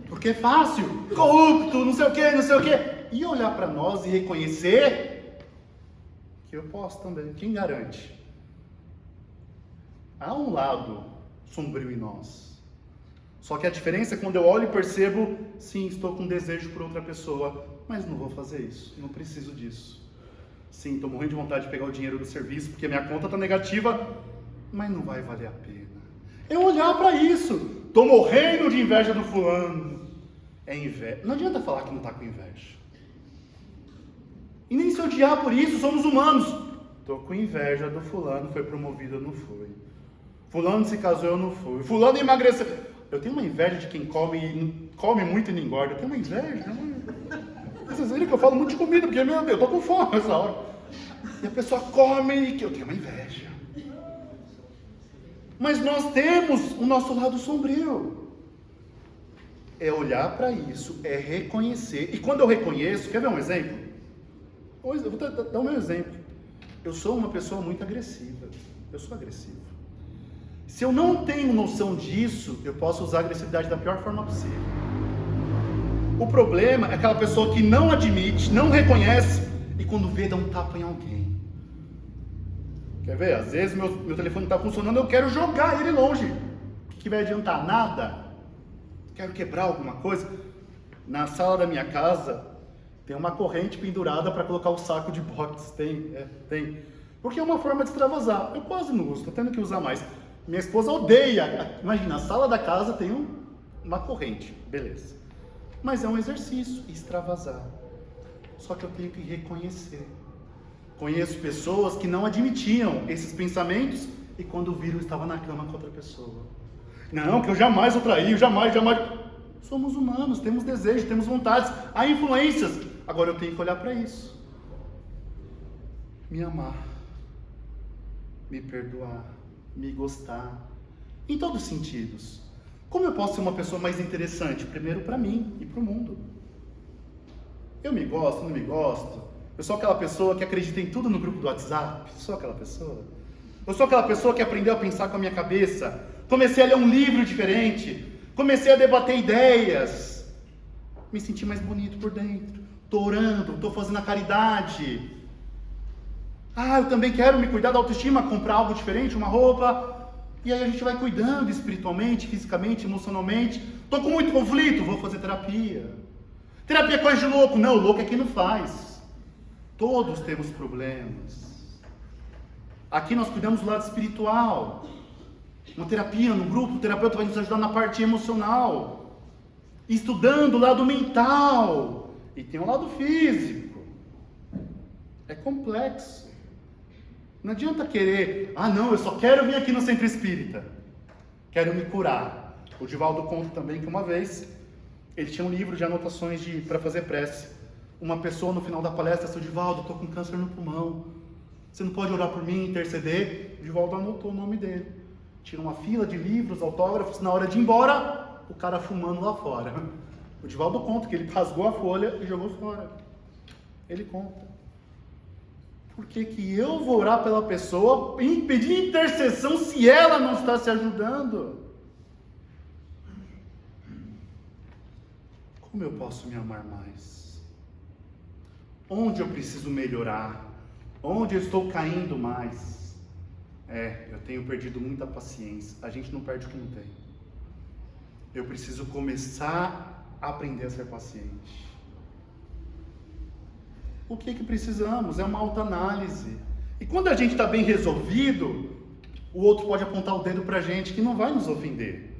Porque é fácil, corrupto, não sei o quê. E olhar para nós e reconhecer que eu posso também. Quem garante? Há um lado sombrio em nós. Só que a diferença é quando eu olho e percebo, sim, estou com desejo por outra pessoa, mas não vou fazer isso, não preciso disso. Sim, estou morrendo de vontade de pegar o dinheiro do serviço porque minha conta está negativa, mas não vai valer a pena. É olhar para isso. Estou morrendo de inveja do fulano. É inveja. Não adianta falar que não está com inveja. E nem se odiar por isso, somos humanos. Estou com inveja do fulano, foi promovido, eu não fui. Fulano se casou, eu não fui. Fulano emagreceu. Eu tenho uma inveja de quem come muito e não engorda. Eu tenho uma inveja. Vocês viram que eu falo muito de comida, porque, meu Deus, eu estou com fome nessa hora. E a pessoa come e eu tenho uma inveja. Mas nós temos o nosso lado sombrio. É olhar para isso, é reconhecer. E quando eu reconheço, quer ver um exemplo? Eu vou dar o meu exemplo. Eu sou uma pessoa muito agressiva. Eu sou agressivo. Se eu não tenho noção disso, eu posso usar a agressividade da pior forma possível. O problema é aquela pessoa que não admite, não reconhece, e quando vê, dá um tapa em alguém. Quer ver? Às vezes meu telefone não está funcionando, eu quero jogar ele longe. O que vai adiantar? Nada. Quero quebrar alguma coisa. Na sala da minha casa, tem uma corrente pendurada para colocar o saco de boxe. Tem. Porque é uma forma de extravasar. Eu quase não uso, estou tendo que usar mais. Minha esposa odeia. Imagina, a sala da casa tem uma corrente. Beleza. Mas é um exercício, extravasar. Só que eu tenho que reconhecer. Conheço pessoas que não admitiam esses pensamentos e quando viram eu estava na cama com outra pessoa. Não, que eu jamais vou trair, jamais. Somos humanos, temos desejos, temos vontades, há influências. Agora eu tenho que olhar para isso. Me amar. Me perdoar. Me gostar. Em todos os sentidos. Como eu posso ser uma pessoa mais interessante? Primeiro para mim e para o mundo. Eu me gosto, não me gosto? Eu sou aquela pessoa que acredita em tudo no grupo do WhatsApp? Sou aquela pessoa? Eu sou aquela pessoa que aprendeu a pensar com a minha cabeça? Comecei a ler um livro diferente? Comecei a debater ideias? Me senti mais bonito por dentro. Estou orando, estou fazendo a caridade. Eu também quero me cuidar da autoestima, comprar algo diferente, uma roupa. E aí a gente vai cuidando espiritualmente, fisicamente, emocionalmente. Estou com muito conflito, vou fazer terapia. Terapia é coisa de louco. Não, louco é quem não faz. Todos temos problemas. Aqui nós cuidamos do lado espiritual. Uma terapia, no grupo, o terapeuta vai nos ajudar na parte emocional. Estudando o lado mental. E tem o lado físico. É complexo. Não adianta querer, não, eu só quero vir aqui no centro espírita. Quero me curar. O Divaldo conta também que uma vez Ele tinha um livro de anotações para fazer prece. Uma pessoa no final da palestra, seu Divaldo, estou com câncer no pulmão. Você não pode orar por mim, interceder? O Divaldo anotou o nome dele. Tinha uma fila de livros, autógrafos. Na hora de ir embora, o cara fumando lá fora. O Divaldo conta que ele rasgou a folha e jogou fora. Ele conta. Por que eu vou orar pela pessoa e pedir intercessão se ela não está se ajudando? Como eu posso me amar mais? Onde eu preciso melhorar? Onde eu estou caindo mais? Eu tenho perdido muita paciência. A gente não perde o que não tem. Eu preciso começar a aprender a ser paciente. O que precisamos? É uma autoanálise. E quando a gente está bem resolvido, o outro pode apontar o dedo para a gente que não vai nos ofender.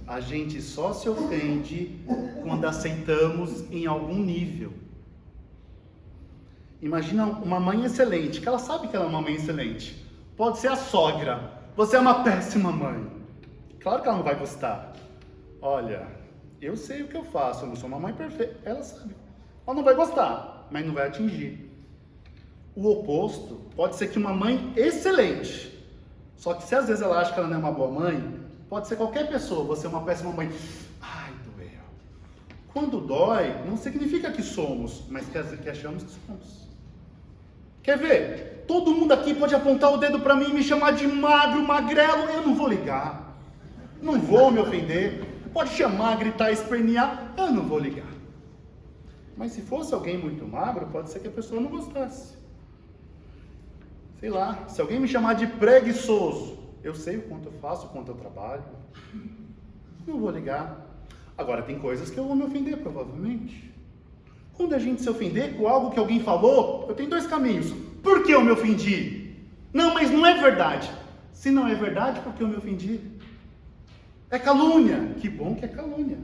A gente só se ofende quando aceitamos em algum nível. Imagina uma mãe excelente, que ela sabe que ela é uma mãe excelente. Pode ser a sogra. Você é uma péssima mãe. Claro que ela não vai gostar. Olha, eu sei o que eu faço, eu não sou uma mãe perfeita. Ela sabe. Ela não vai gostar, mas não vai atingir. O oposto pode ser que uma mãe excelente. Só que se às vezes ela acha que ela não é uma boa mãe, pode ser qualquer pessoa, você é uma péssima mãe. Ai, doeu. Quando dói, não significa que somos, mas que achamos que somos. Quer ver? Todo mundo aqui pode apontar o dedo para mim e me chamar de magro, magrelo, eu não vou ligar. Não vou me ofender. Pode chamar, gritar, espernear, eu não vou ligar. Mas se fosse alguém muito magro, pode ser que a pessoa não gostasse. Sei lá, se alguém me chamar de preguiçoso, eu sei o quanto eu faço, o quanto eu trabalho. Não vou ligar. Agora, tem coisas que eu vou me ofender, provavelmente. Quando a gente se ofender com algo que alguém falou, eu tenho dois caminhos. Por que eu me ofendi? Não, mas não é verdade. Se não é verdade, por que eu me ofendi? É calúnia. Que bom que é calúnia.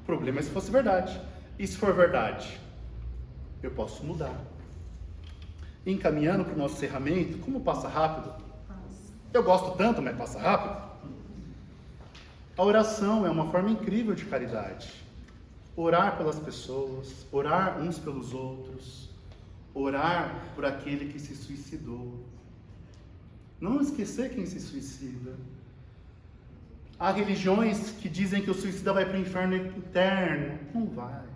O problema é se fosse verdade. E se for verdade, eu posso mudar. Encaminhando para o nosso encerramento, como passa rápido? Eu gosto tanto, mas passa rápido. A oração é uma forma incrível de caridade. Orar pelas pessoas, orar uns pelos outros, orar por aquele que se suicidou. Não esquecer quem se suicida. Há religiões que dizem que o suicida vai para o inferno eterno. Não vai.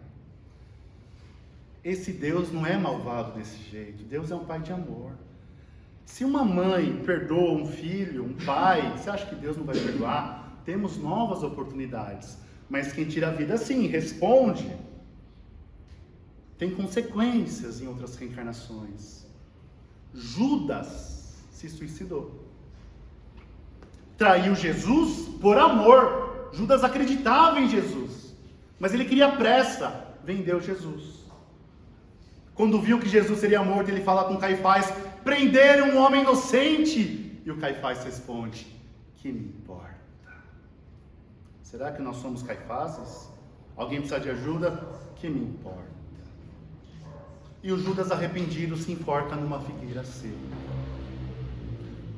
Esse Deus não é malvado desse jeito. Deus é um pai de amor. Se uma mãe perdoa um filho, um pai, você acha que Deus não vai perdoar? Temos novas oportunidades. Mas quem tira a vida, sim, responde. Tem consequências em outras reencarnações. Judas se suicidou. Traiu Jesus por amor. Judas acreditava em Jesus, mas ele queria pressa. Vendeu Jesus. Quando viu que Jesus seria morto, ele fala com Caifás: prenderam um homem inocente. E o Caifás responde: que me importa? Será que nós somos Caifáses? Alguém precisa de ajuda? Que me importa? E o Judas arrependido se enforca numa figueira seca.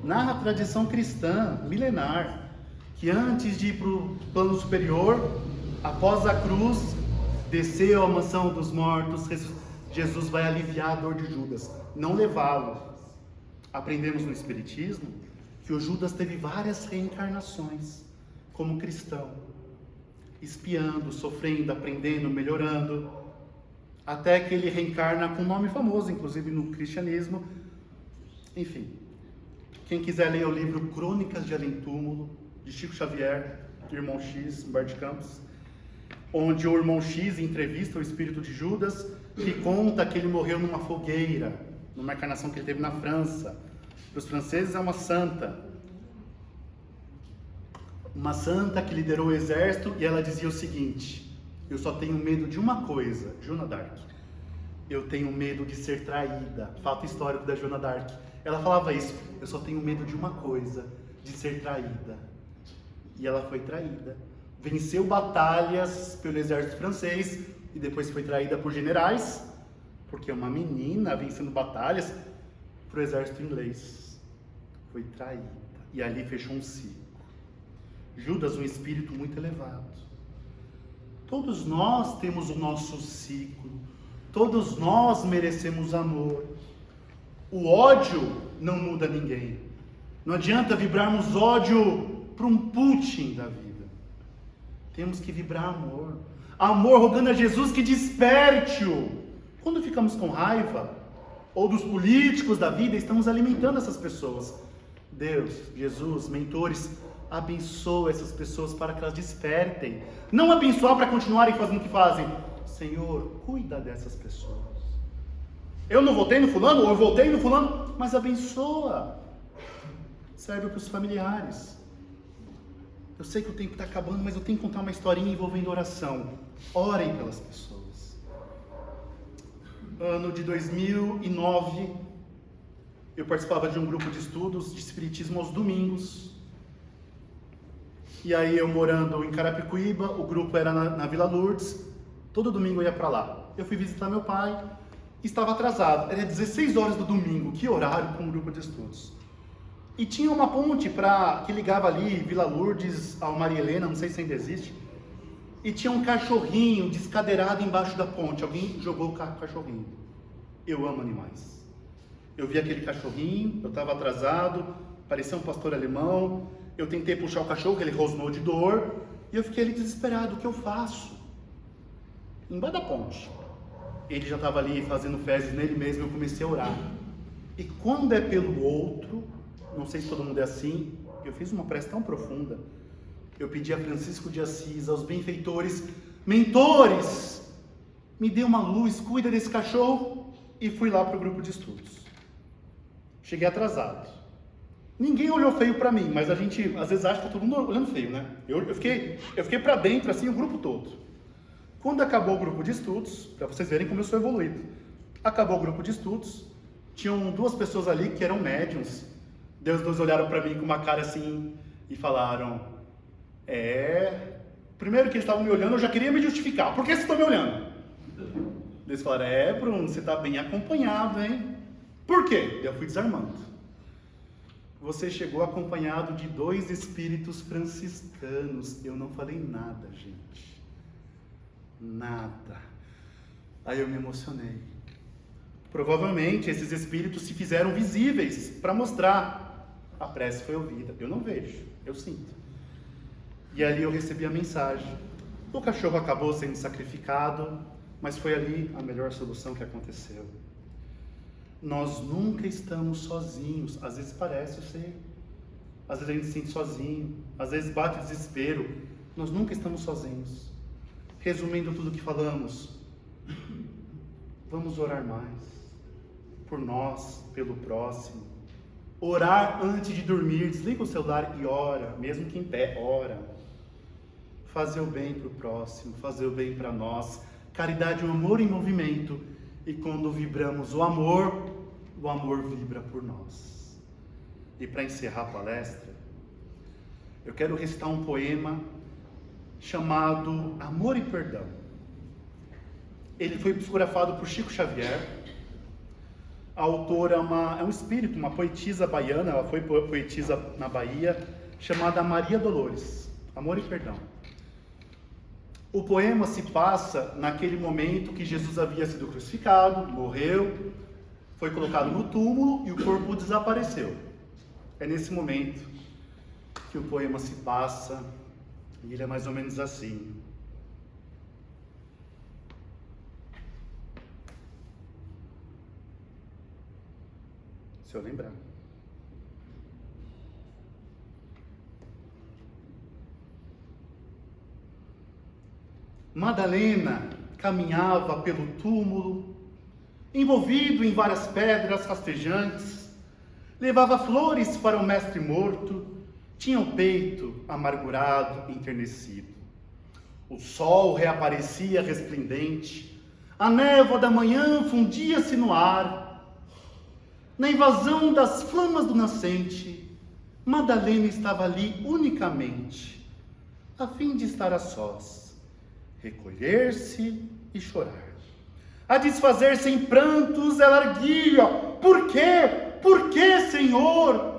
Narra a tradição cristã milenar que antes de ir para o plano superior, após a cruz, desceu à mansão dos mortos, Jesus vai aliviar a dor de Judas, não levá-lo. Aprendemos no Espiritismo que o Judas teve várias reencarnações como cristão, espiando, sofrendo, aprendendo, melhorando, até que ele reencarna com um nome famoso, inclusive no cristianismo. Enfim, quem quiser ler o livro Crônicas de Além Túmulo, de Chico Xavier, do Irmão X, Humberto de Campos, onde o Irmão X entrevista o espírito de Judas, que conta que ele morreu numa fogueira, numa encarnação que ele teve na França. Para os franceses é uma santa que liderou o exército, e ela dizia o seguinte: eu só tenho medo de uma coisa, Joana d'Arc, eu tenho medo de ser traída. Fato histórico da Joana d'Arc. Ela falava isso: eu só tenho medo de uma coisa, de ser traída. E ela foi traída. Venceu batalhas pelo exército francês e depois foi traída por generais, porque uma menina vencendo batalhas para o exército inglês. Foi traída. E ali fechou um ciclo. Judas, um espírito muito elevado. Todos nós temos o nosso ciclo. Todos nós merecemos amor. O ódio não muda ninguém. Não adianta vibrarmos ódio para um Putin da vida. Temos que vibrar amor. Amor rogando a Jesus que desperte-o. Quando ficamos com raiva, ou dos políticos da vida, estamos alimentando essas pessoas. Deus, Jesus, mentores, abençoa essas pessoas para que elas despertem. Não abençoar para continuarem fazendo o que fazem. Senhor, cuida dessas pessoas. Eu não votei no fulano, ou eu votei no fulano, mas abençoa. Serve para os familiares. Eu sei que o tempo está acabando, mas eu tenho que contar uma historinha envolvendo oração. Orem pelas pessoas. Ano de 2009, eu participava de um grupo de estudos de espiritismo aos domingos. E aí eu morando em Carapicuíba, o grupo era na Vila Lourdes, todo domingo eu ia para lá. Eu fui visitar meu pai, estava atrasado, era 16 horas do domingo, que horário para um grupo de estudos. E tinha uma ponte que ligava ali Vila Lourdes ao Maria Helena, não sei se ainda existe. E tinha um cachorrinho descadeirado embaixo da ponte. Alguém jogou o cachorrinho. Eu amo animais. Eu vi aquele cachorrinho, eu estava atrasado, parecia um pastor alemão. Eu tentei puxar o cachorro, ele rosnou de dor. E eu fiquei ali desesperado, o que eu faço? Embaixo da ponte. Ele já estava ali fazendo fezes nele mesmo, eu comecei a orar. E quando é pelo outro, não sei se todo mundo é assim, eu fiz uma prece tão profunda. Eu pedi a Francisco de Assis, aos benfeitores, mentores, me dê uma luz, cuida desse cachorro, e fui lá para o grupo de estudos. Cheguei atrasado. Ninguém olhou feio para mim, mas a gente às vezes acha que tá todo mundo olhando feio, né? Eu fiquei para dentro, assim, o grupo todo. Quando acabou o grupo de estudos, para vocês verem como eu sou evoluído, acabou o grupo de estudos, tinham 2 pessoas ali que eram médiuns. Deus, 2 olharam para mim com uma cara assim e falaram: primeiro que eles estavam me olhando, eu já queria me justificar. Por que vocês estão me olhando? Eles falaram: Bruno, você está bem acompanhado, hein? Por quê? Eu fui desarmando. Você chegou acompanhado de 2 espíritos franciscanos. Eu não falei nada, gente. Nada. Aí eu me emocionei. Provavelmente esses espíritos se fizeram visíveis para mostrar. A prece foi ouvida. Eu não vejo, eu sinto. E ali eu recebi a mensagem. O cachorro acabou sendo sacrificado, mas foi ali a melhor solução que aconteceu. Nós nunca estamos sozinhos. Às vezes parece ser. Às vezes a gente se sente sozinho. Às vezes bate desespero. Nós nunca estamos sozinhos. Resumindo tudo o que falamos, vamos orar mais. Por nós, pelo próximo. Orar antes de dormir. Desliga o celular e ora. Mesmo que em pé, ora. Fazer o bem para o próximo. Fazer o bem para nós. Caridade é um amor em movimento. E quando vibramos o amor vibra por nós. E para encerrar a palestra, eu quero recitar um poema chamado Amor e Perdão. Ele foi psicografado por Chico Xavier. A autora é um espírito, uma poetisa baiana, ela foi poetisa na Bahia, chamada Maria Dolores. Amor e Perdão. O poema se passa naquele momento que Jesus havia sido crucificado, morreu, foi colocado no túmulo e o corpo desapareceu. É nesse momento que o poema se passa, e ele é mais ou menos assim. Se eu lembrar. Madalena caminhava pelo túmulo, envolvido em várias pedras rastejantes, levava flores para o mestre morto, tinha o peito amargurado, enternecido. O sol reaparecia resplendente, a névoa da manhã fundia-se no ar. Na invasão das flamas do nascente, Madalena estava ali unicamente, a fim de estar a sós, recolher-se e chorar. A desfazer-se em prantos, ela arguia: por quê? Por quê, Senhor?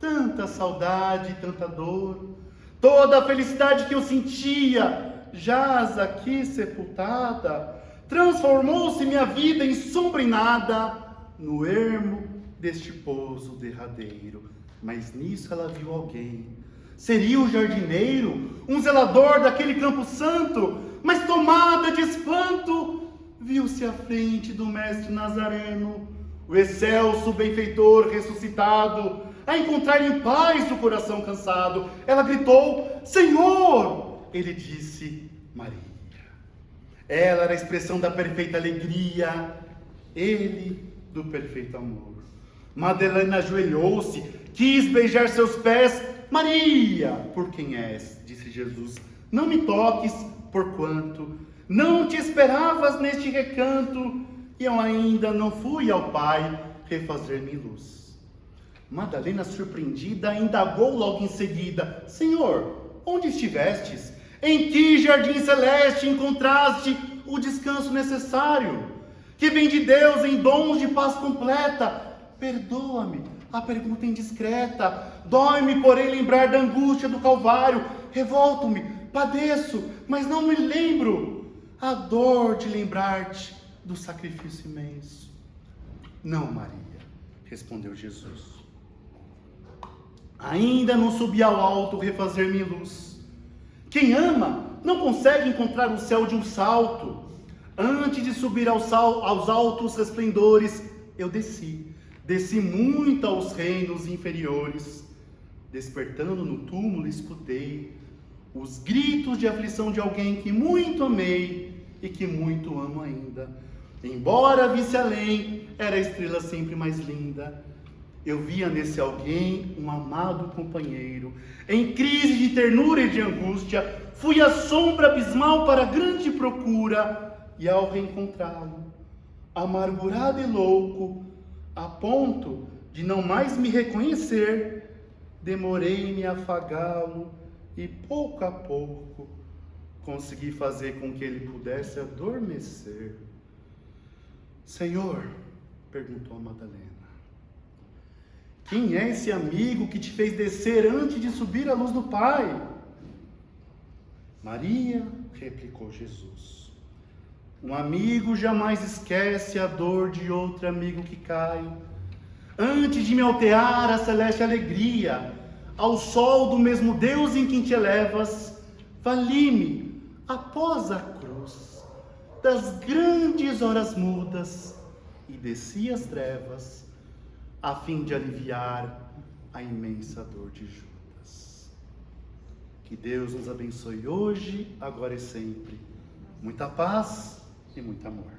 Tanta saudade, tanta dor, toda a felicidade que eu sentia jaz aqui sepultada. Transformou-se minha vida em sombra e nada, no ermo deste pouso derradeiro. Mas nisso ela viu alguém. Seria o jardineiro, um zelador daquele campo santo, mas tomada de espanto, viu-se à frente do mestre Nazareno, o excelso benfeitor ressuscitado, a encontrar em paz o coração cansado. Ela gritou: Senhor! Ele disse: Maria. Ela era a expressão da perfeita alegria, ele do perfeito amor. Madalena ajoelhou-se, quis beijar seus pés. Maria, por quem és? Disse Jesus. Não me toques, porquanto não te esperavas neste recanto, e eu ainda não fui ao Pai refazer-me luz. Madalena, surpreendida, indagou logo em seguida: Senhor, onde estivestes? Em que jardim celeste encontraste o descanso necessário, que vem de Deus em dons de paz completa? Perdoa-me a pergunta indiscreta, dói-me, porém, lembrar da angústia do Calvário. Revolto-me, padeço, mas não me lembro a dor de lembrar-te do sacrifício imenso. Não, Maria, respondeu Jesus. Ainda não subi ao alto refazer-me luz. Quem ama não consegue encontrar o céu de um salto. Antes de subir aos altos resplendores, eu desci muito aos reinos inferiores. Despertando no túmulo, escutei os gritos de aflição de alguém que muito amei e que muito amo ainda. Embora visse além, era a estrela sempre mais linda. Eu via nesse alguém um amado companheiro. Em crise de ternura e de angústia, fui à sombra abismal para a grande procura, e ao reencontrá-lo, amargurado e louco, a ponto de não mais me reconhecer, demorei-me a afagá-lo e pouco a pouco consegui fazer com que ele pudesse adormecer. Senhor, perguntou a Madalena, quem é esse amigo que te fez descer antes de subir à luz do Pai? Maria, replicou Jesus. Um amigo jamais esquece a dor de outro amigo que cai. Antes de me altear a celeste alegria, ao sol do mesmo Deus em quem te elevas, vali-me, após a cruz, das grandes horas mudas, e desci as trevas, a fim de aliviar a imensa dor de Judas. Que Deus nos abençoe hoje, agora e sempre. Muita paz e muito amor.